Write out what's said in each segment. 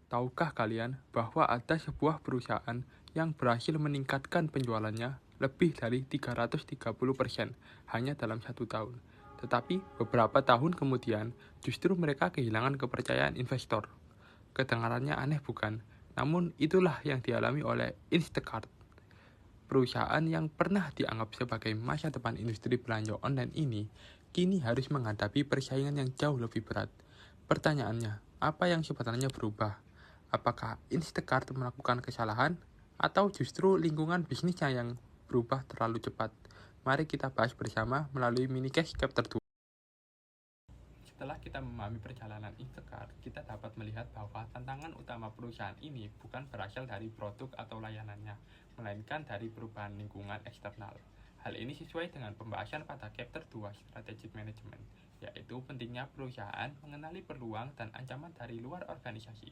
Tahukah kalian bahwa ada sebuah perusahaan yang berhasil meningkatkan penjualannya lebih dari 330% hanya dalam 1 tahun. Tetapi beberapa tahun kemudian, justru mereka kehilangan kepercayaan investor. Kedengarannya aneh bukan? Namun itulah yang dialami oleh Instacart. Perusahaan yang pernah dianggap sebagai masa depan industri belanja online ini, kini harus menghadapi persaingan yang jauh lebih berat. Pertanyaannya, apa yang sebenarnya berubah? Apakah Instacart melakukan kesalahan? Atau justru lingkungan bisnisnya yang berubah terlalu cepat? Mari kita bahas bersama melalui mini case chapter 2. Setelah kita memahami perjalanan Instacart, kita dapat melihat bahwa tantangan utama perusahaan ini bukan berasal dari produk atau layanannya, melainkan dari perubahan lingkungan eksternal. Hal ini sesuai dengan pembahasan pada chapter 2 Strategic Management, yaitu pentingnya perusahaan mengenali peluang dan ancaman dari luar organisasi.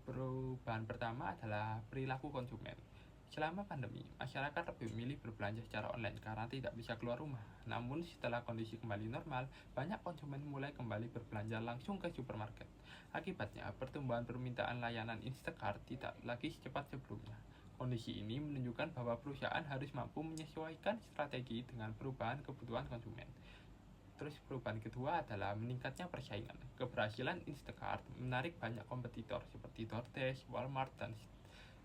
Perubahan pertama adalah perilaku konsumen. Selama pandemi, masyarakat lebih memilih berbelanja secara online karena tidak bisa keluar rumah. Namun setelah kondisi kembali normal, banyak konsumen mulai kembali berbelanja langsung ke supermarket. Akibatnya, pertumbuhan permintaan layanan Instacart tidak lagi secepat sebelumnya. Kondisi ini menunjukkan bahwa perusahaan harus mampu menyesuaikan strategi dengan perubahan kebutuhan konsumen. Terus perubahan kedua adalah meningkatnya persaingan. Keberhasilan Instacart menarik banyak kompetitor seperti DoorDash, Walmart, dan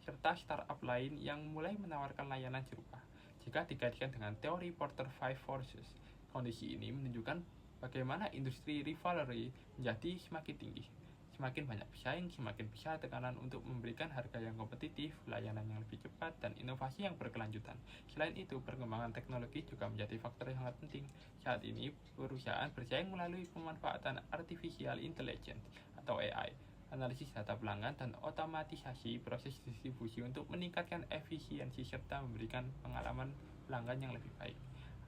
serta startup lain yang mulai menawarkan layanan serupa. Jika dikaitkan dengan teori Porter 5 Forces, kondisi ini menunjukkan bagaimana industri rivalry menjadi semakin tinggi. Semakin banyak pesaing, semakin besar tekanan untuk memberikan harga yang kompetitif, layanan yang lebih cepat, dan inovasi yang berkelanjutan. Selain itu, perkembangan teknologi juga menjadi faktor yang sangat penting. Saat ini, perusahaan bersaing melalui pemanfaatan artificial intelligence atau AI, analisis data pelanggan, dan otomatisasi proses distribusi untuk meningkatkan efisiensi serta memberikan pengalaman pelanggan yang lebih baik.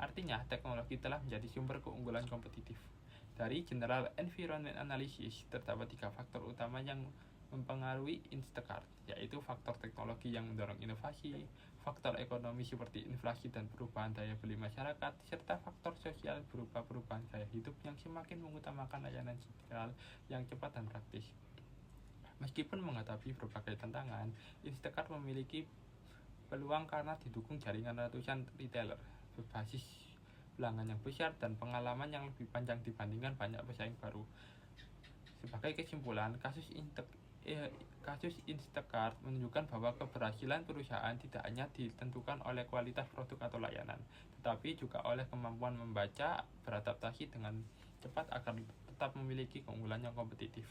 Artinya, teknologi telah menjadi sumber keunggulan kompetitif. Dari General Environment Analysis, terdapat 3 faktor utama yang mempengaruhi Instacart, yaitu faktor teknologi yang mendorong inovasi, faktor ekonomi seperti inflasi dan perubahan daya beli masyarakat, serta faktor sosial berupa perubahan gaya hidup yang semakin mengutamakan layanan digital yang cepat dan praktis. Meskipun menghadapi berbagai tantangan, Instacart memiliki peluang karena didukung jaringan ratusan retailer berbasis pelanggan yang besar dan pengalaman yang lebih panjang dibandingkan banyak pesaing baru. Sebagai kesimpulan, kasus Instacart menunjukkan bahwa keberhasilan perusahaan tidak hanya ditentukan oleh kualitas produk atau layanan, tetapi juga oleh kemampuan membaca, beradaptasi dengan cepat agar tetap memiliki keunggulan yang kompetitif.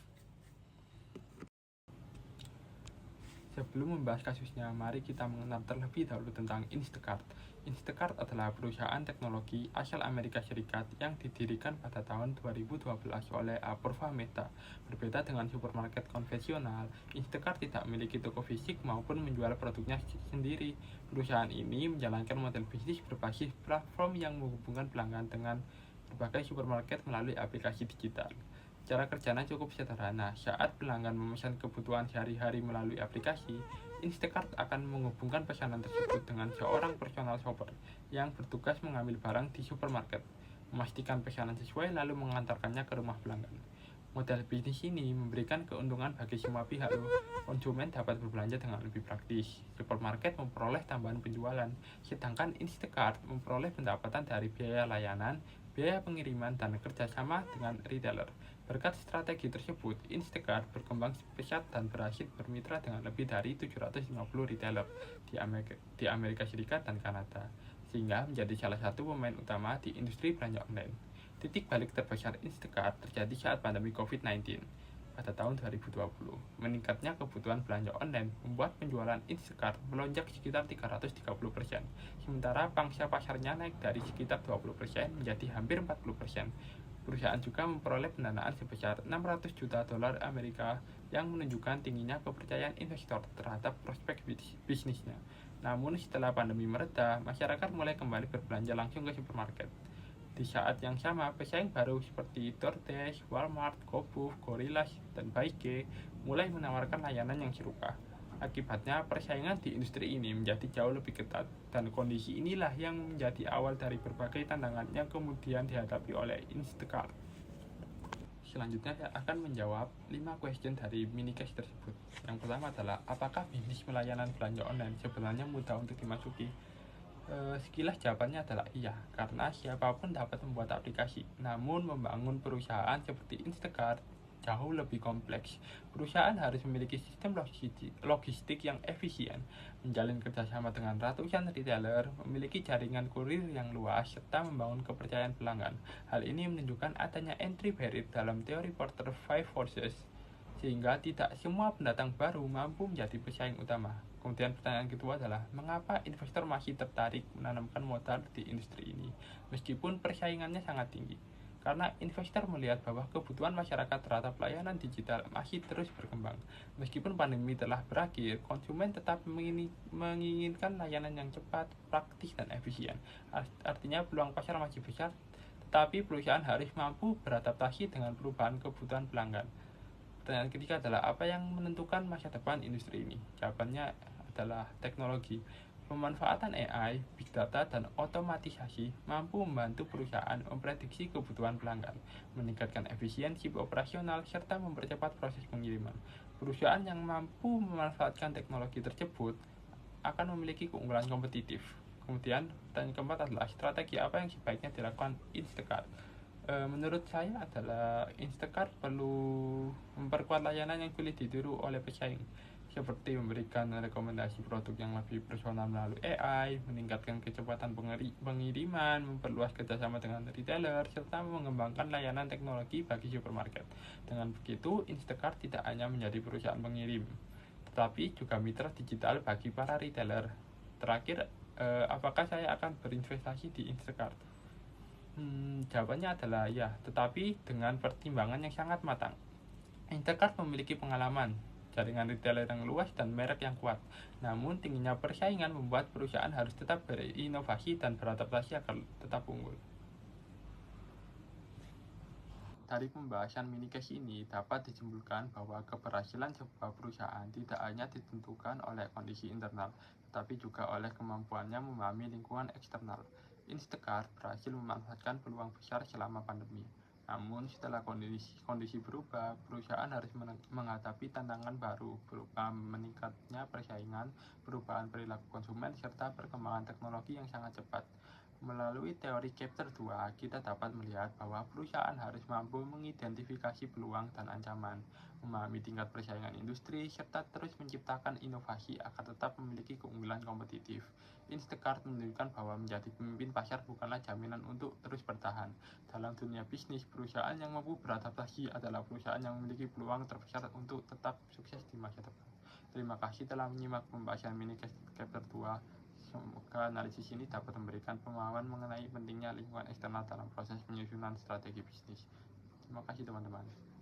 Sebelum membahas kasusnya, mari kita mengenal terlebih dahulu tentang Instacart. Instacart adalah perusahaan teknologi asal Amerika Serikat yang didirikan pada tahun 2012 oleh Apoorva Mehta. Berbeda dengan supermarket konvensional, Instacart tidak memiliki toko fisik maupun menjual produknya sendiri. Perusahaan ini menjalankan model bisnis berbasis platform yang menghubungkan pelanggan dengan berbagai supermarket melalui aplikasi digital. Cara kerjanya cukup sederhana. Saat pelanggan memesan kebutuhan sehari-hari melalui aplikasi, Instacart akan menghubungkan pesanan tersebut dengan seorang personal shopper yang bertugas mengambil barang di supermarket, memastikan pesanan sesuai lalu mengantarkannya ke rumah pelanggan. Model bisnis ini memberikan keuntungan bagi semua pihak. Konsumen dapat berbelanja dengan lebih praktis, supermarket memperoleh tambahan penjualan, sedangkan Instacart memperoleh pendapatan dari biaya layanan, biaya pengiriman, dan kerjasama dengan retailer. Berkat strategi tersebut, Instacart berkembang pesat dan berhasil bermitra dengan lebih dari 750 retailer di Amerika Serikat dan Kanada, sehingga menjadi salah satu pemain utama di industri belanja online. Titik balik terbesar Instacart terjadi saat pandemi COVID-19 pada tahun 2020. Meningkatnya kebutuhan belanja online membuat penjualan Instacart melonjak sekitar 330%, sementara pangsa pasarnya naik dari sekitar 20% menjadi hampir 40%. Perusahaan juga memperoleh pendanaan sebesar 600 juta dolar Amerika yang menunjukkan tingginya kepercayaan investor terhadap prospek bisnisnya. Namun setelah pandemi mereda, masyarakat mulai kembali berbelanja langsung ke supermarket. Di saat yang sama, pesaing baru seperti DoorDash, Walmart, GoPuff, Gorillas, dan Bike mulai menawarkan layanan yang serupa. Akibatnya, persaingan di industri ini menjadi jauh lebih ketat, dan kondisi inilah yang menjadi awal dari berbagai tantangan yang kemudian dihadapi oleh Instacart. Selanjutnya saya akan menjawab 5 question dari mini case tersebut. Yang pertama adalah, apakah bisnis pelayanan belanja online sebenarnya mudah untuk dimasuki? Sekilas jawabannya adalah iya, karena siapapun dapat membuat aplikasi. Namun membangun perusahaan seperti Instacart jauh lebih kompleks. Perusahaan harus memiliki sistem logistik yang efisien, menjalin kerjasama dengan ratusan retailer, memiliki jaringan kurir yang luas, serta membangun kepercayaan pelanggan. Hal ini menunjukkan adanya entry barrier dalam teori Porter Five Forces, sehingga tidak semua pendatang baru mampu menjadi pesaing utama. Kemudian pertanyaan kedua adalah, mengapa investor masih tertarik menanamkan modal di industri ini, meskipun persaingannya sangat tinggi? Karena investor melihat bahwa kebutuhan masyarakat terhadap layanan digital masih terus berkembang. Meskipun pandemi telah berakhir, konsumen tetap menginginkan layanan yang cepat, praktis, dan efisien. Artinya peluang pasar masih besar, tetapi perusahaan harus mampu beradaptasi dengan perubahan kebutuhan pelanggan. Pertanyaan ketiga adalah, apa yang menentukan masa depan industri ini? Jawabannya adalah teknologi. Pemanfaatan AI, big data, dan otomatisasi mampu membantu perusahaan memprediksi kebutuhan pelanggan, meningkatkan efisiensi operasional, serta mempercepat proses pengiriman. Perusahaan yang mampu memanfaatkan teknologi tersebut akan memiliki keunggulan kompetitif. Kemudian, pertanyaan keempat adalah, strategi apa yang sebaiknya dilakukan Instacart? Menurut saya adalah Instacart perlu memperkuat layanan yang sulit ditiru oleh pesaing, seperti memberikan rekomendasi produk yang lebih personal melalui AI, meningkatkan kecepatan pengiriman, memperluas kerjasama dengan retailer, serta mengembangkan layanan teknologi bagi supermarket. Dengan begitu, Instacart tidak hanya menjadi perusahaan pengirim, tetapi juga mitra digital bagi para retailer. Terakhir, apakah saya akan berinvestasi di Instacart? Jawabannya adalah ya, tetapi dengan pertimbangan yang sangat matang. Instacart memiliki pengalaman, jaringan retailer yang luas, dan merek yang kuat. Namun, tingginya persaingan membuat perusahaan harus tetap berinovasi dan beradaptasi agar tetap unggul. Dari pembahasan minicase ini dapat disimpulkan bahwa keberhasilan sebuah perusahaan tidak hanya ditentukan oleh kondisi internal, tetapi juga oleh kemampuannya memahami lingkungan eksternal. Instacart berhasil memanfaatkan peluang besar selama pandemi. Namun setelah kondisi berubah, perusahaan harus menghadapi tantangan baru berupa meningkatnya persaingan, perubahan perilaku konsumen, serta perkembangan teknologi yang sangat cepat. Melalui teori chapter 2, kita dapat melihat bahwa perusahaan harus mampu mengidentifikasi peluang dan ancaman, memahami tingkat persaingan industri, serta terus menciptakan inovasi agar tetap memiliki keunggulan kompetitif. Instacart menunjukkan bahwa menjadi pemimpin pasar bukanlah jaminan untuk terus bertahan. Dalam dunia bisnis, perusahaan yang mampu beradaptasi adalah perusahaan yang memiliki peluang terbesar untuk tetap sukses di masa depan. Terima kasih telah menyimak pembahasan mini chapter 2. Semoga analisis ini dapat memberikan pemahaman mengenai pentingnya lingkungan eksternal dalam proses penyusunan strategi bisnis. Terima kasih teman-teman.